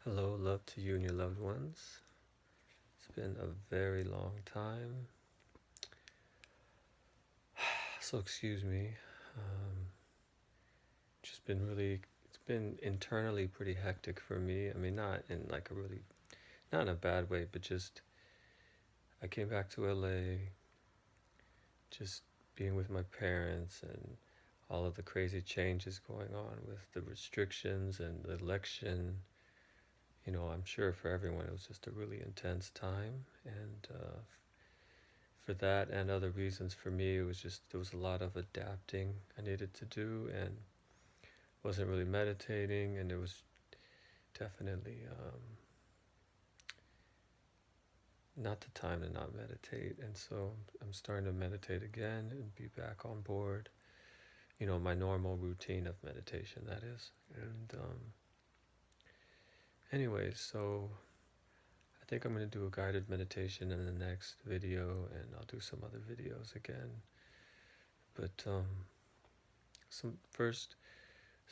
Hello, love to you and your loved ones. It's been a very long time. So, excuse me. Um, just been really, it's been internally pretty hectic for me. I mean, not in like a really, not in a bad way, but just I came back to LA, just being with my parents and all of the crazy changes going on with the restrictions and the election. I'm sure for everyone it was just a really intense time. And for that and other reasons, for me it was just there was a lot of adapting I needed to do, and wasn't really meditating, and it was definitely not the time to not meditate. And so I'm starting to meditate again and be back on board, my normal routine of meditation, that is. And anyways, so I think I'm going to do a guided meditation in the next video, and I'll do some other videos again. But first,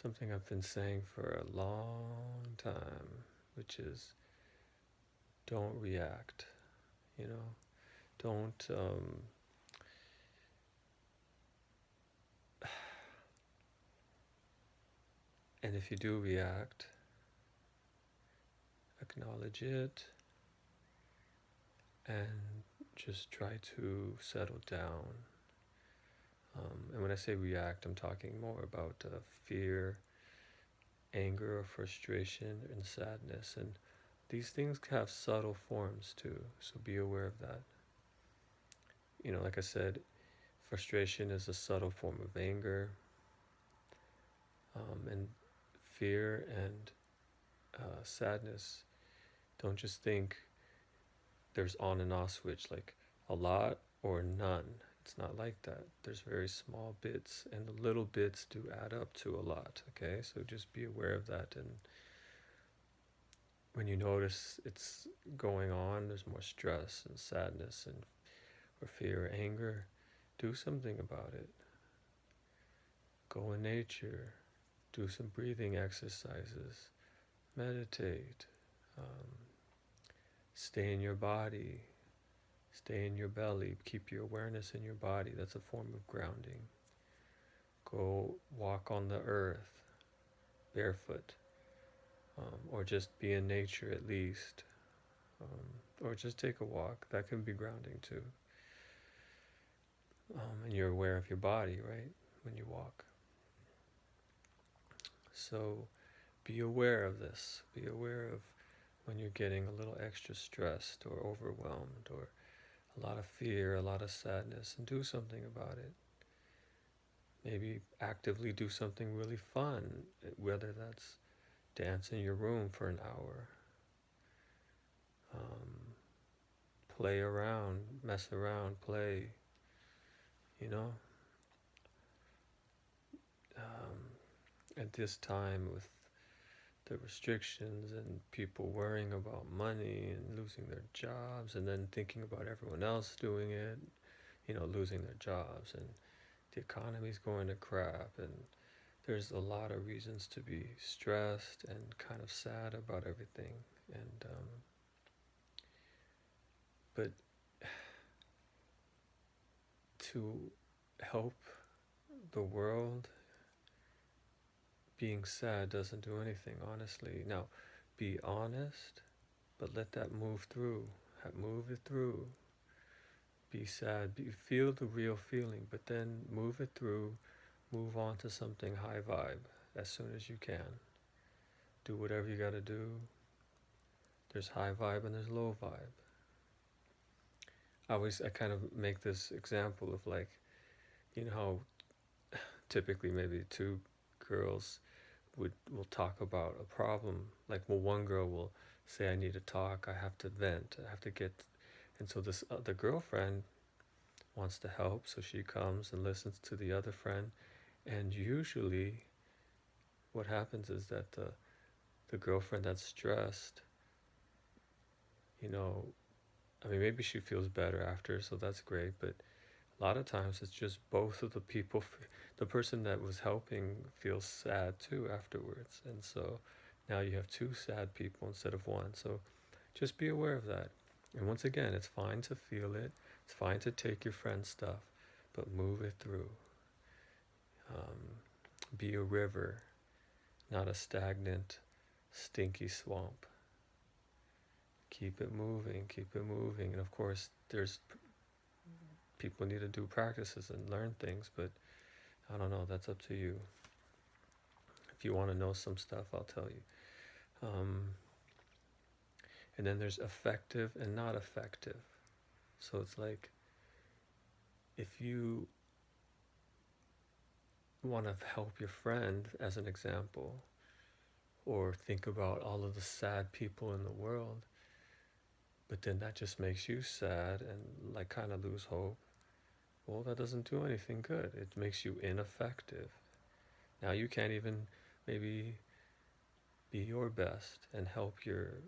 something I've been saying for a long time, which is don't react, you know, don't, and if you do react, acknowledge it and just try to settle down. And when I say react, I'm talking more about fear, anger, or frustration, and sadness. And these things have subtle forms too, so be aware of that. Like I said, frustration is a subtle form of anger, and fear and sadness. Don't just think there's on and off switch, like a lot or none. It's not like that. There's very small bits, and the little bits do add up to a lot, okay? So just be aware of that. And when you notice it's going on, there's more stress and sadness and or fear or anger, do something about it. Go in nature, do some breathing exercises, meditate, um, stay in your body, stay in your belly, keep your awareness in your body. That's a form of grounding. Go walk on the earth, barefoot, or just be in nature at least, or just take a walk. That can be grounding too. And you're aware of your body, right, when you walk. So be aware of this. Be aware of when you're getting a little extra stressed or overwhelmed or a lot of fear, a lot of sadness, and do something about it. Maybe actively do something really fun, whether that's dance in your room for an hour, um, play around, mess around, play, you know. At this time with the restrictions and people worrying about money and losing their jobs and then thinking about everyone else doing it, losing their jobs, and the economy's going to crap, and there's a lot of reasons to be stressed and kind of sad about everything. And but to help the world, being sad doesn't do anything, honestly. Now, be honest, but let that move through. Move it through. Be sad. Feel the real feeling, but then move it through. Move on to something high vibe as soon as you can. Do whatever you got to do. There's high vibe and there's low vibe. I kind of make this example of, like, how typically maybe two girls will talk about a problem. Like, well, one girl will say, I need to talk, I have to vent, I have to get, and so this other girlfriend wants to help, so she comes and listens to the other friend, and usually what happens is that the girlfriend that's stressed, I mean, maybe she feels better after, so that's great, but a lot of times it's just both of the people, the person that was helping feels sad too afterwards. And so Now you have two sad people instead of one. So just be aware of that. And once again, it's fine to feel it. It's fine to take your friend's stuff, but move it through. Be a river, not a stagnant, stinky swamp. Keep it moving, keep it moving. And of course, there's people need to do practices and learn things, but I don't know, that's up to you. If you want to know some stuff, I'll tell you. And then there's effective and not effective. So it's like, if you want to help your friend, as an example, or think about all of the sad people in the world, but then that just makes you sad and like kind of lose hope, well, that doesn't do anything good. It makes you ineffective. Now you can't even maybe be your best and help your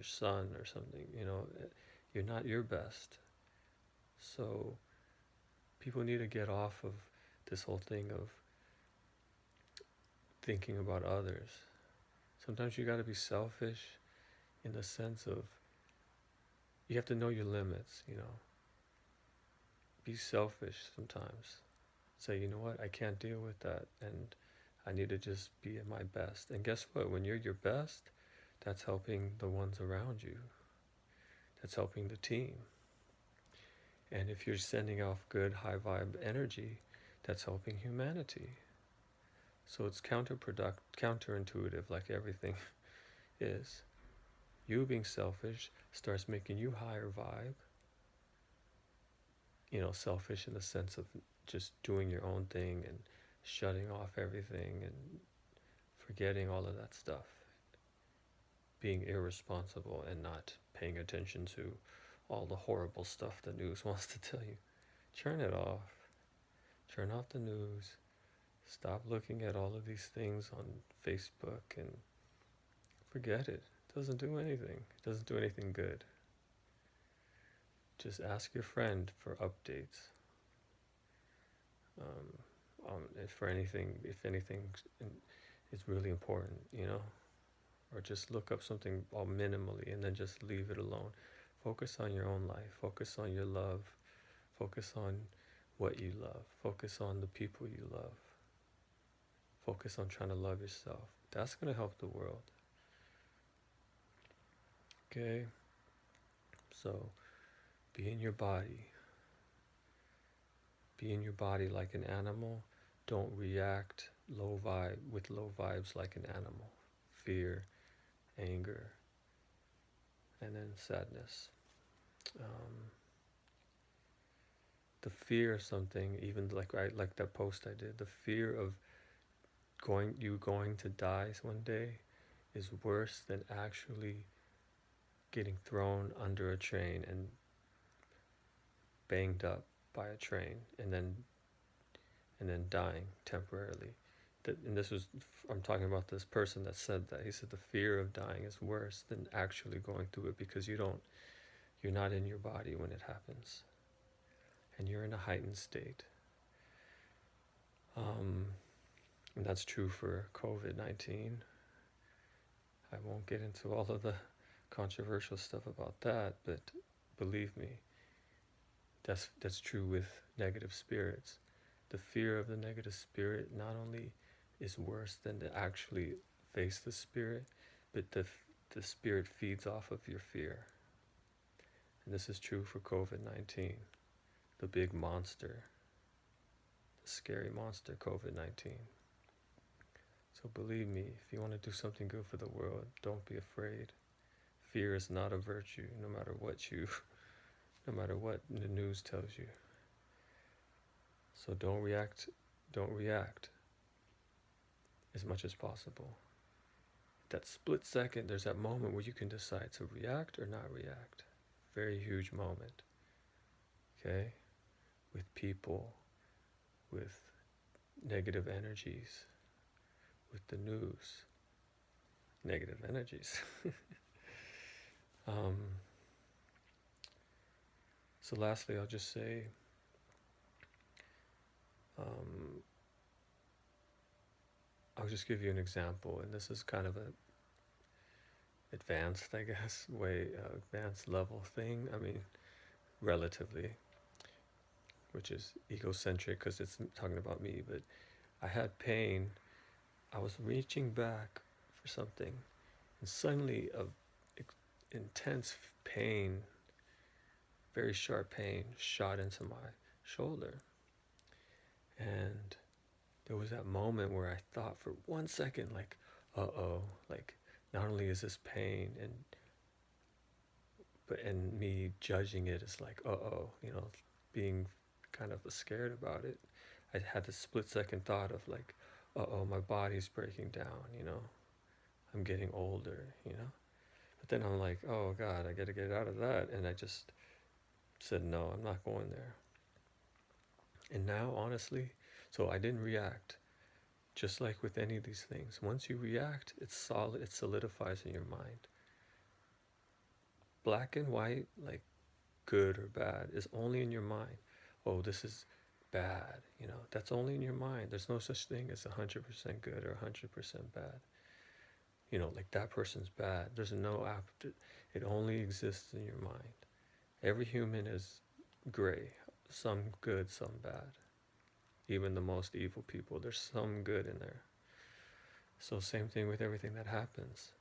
son or something. You're not your best. So people need to get off of this whole thing of thinking about others. Sometimes you got to be selfish in the sense of you have to know your limits. Be selfish sometimes. Say, you know what, I can't deal with that, and I need to just be at my best. And guess what? When you're your best, that's helping the ones around you. That's helping the team. And if you're sending off good, high vibe energy, that's helping humanity. So it's counterintuitive, like everything is. You being selfish starts making you higher vibe. Selfish in the sense of just doing your own thing and shutting off everything and forgetting all of that stuff. Being irresponsible and not paying attention to all the horrible stuff the news wants to tell you. Turn it off. Turn off the news. Stop looking at all of these things on Facebook and forget it. It doesn't do anything. It doesn't do anything good. Just ask your friend for updates. If anything is really important, or just look up something all minimally and then just leave it alone. Focus on your own life. Focus on your love. Focus on what you love. Focus on the people you love. Focus on trying to love yourself. That's going to help the world. Okay? So, be in your body. Be in your body like an animal. Don't react with low vibes like an animal. Fear, anger, and then sadness. The fear of something, even like that post I did, the fear of going to die one day is worse than actually getting thrown under a train and banged up by a train and then dying temporarily. I'm talking about this person that said that. He said the fear of dying is worse than actually going through it, because you're not in your body when it happens, and you're in a heightened state. And that's true for COVID-19. I won't get into all of the controversial stuff about that, but believe me, that's true with negative spirits. The fear of the negative spirit not only is worse than to actually face the spirit, but the spirit feeds off of your fear. And this is true for COVID-19, the big monster, the scary monster, COVID-19. So believe me, if you want to do something good for the world, don't be afraid. Fear is not a virtue, no matter what the news tells you. So don't react as much as possible. That split second, there's that moment where you can decide to react or not react. Very huge moment. Okay? With people, with negative energies, with the news. Negative energies. So lastly, I'll just say, I'll just give you an example, and this is kind of a advanced, I guess, advanced level thing. I mean, relatively, which is egocentric because it's talking about me. But I had pain. I was reaching back for something, and suddenly a intense pain, very sharp pain, shot into my shoulder. And there was that moment where I thought for 1 second, like, uh-oh, like, not only is this pain, and me judging it as like, uh-oh, being kind of scared about it. I had this split second thought of like, uh-oh, my body's breaking down, I'm getting older. But then I'm like, oh God, I gotta get out of that. And I just said, no, I'm not going there. And now, honestly, so I didn't react. Just like with any of these things, once you react, it's solid, it solidifies in your mind. Black and white, like good or bad, is only in your mind. Oh, this is bad, that's only in your mind. There's no such thing as 100% good or 100% bad. Like that person's bad. There's no it only exists in your mind. Every human is gray, some good, some bad. Even the most evil people, there's some good in there. So same thing with everything that happens.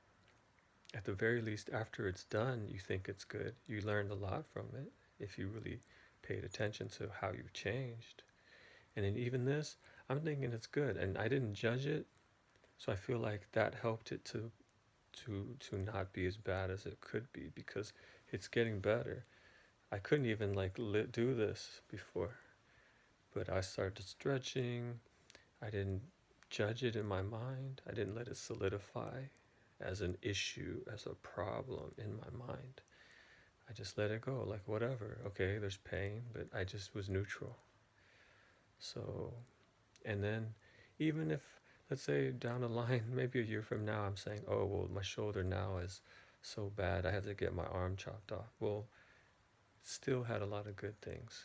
At the very least, after it's done, you think it's good. You learned a lot from it if you really paid attention to how you've changed. And then even this, I'm thinking it's good, and I didn't judge it, so I feel like that helped it to not be as bad as it could be, because it's getting better. I couldn't even like do this before, but I started stretching. I didn't judge it in my mind. I didn't let it solidify as an issue, as a problem in my mind. I just let it go, like whatever. Okay, there's pain, but I just was neutral. So, and then even if, let's say down the line, maybe a year from now, I'm saying, oh, well, my shoulder now is so bad, I have to get my arm chopped off. Well, still had a lot of good things.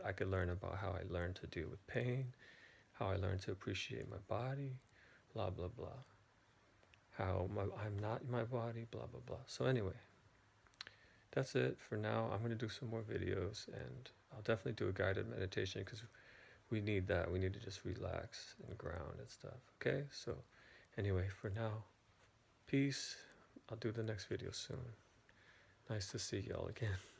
I could learn about how I learned to deal with pain, how I learned to appreciate my body, blah, blah, blah. I'm not my body, blah, blah, blah. So anyway, that's it for now. I'm going to do some more videos, and I'll definitely do a guided meditation because we need that. We need to just relax and ground and stuff. Okay? So anyway, for now, peace. I'll do the next video soon. Nice to see y'all again.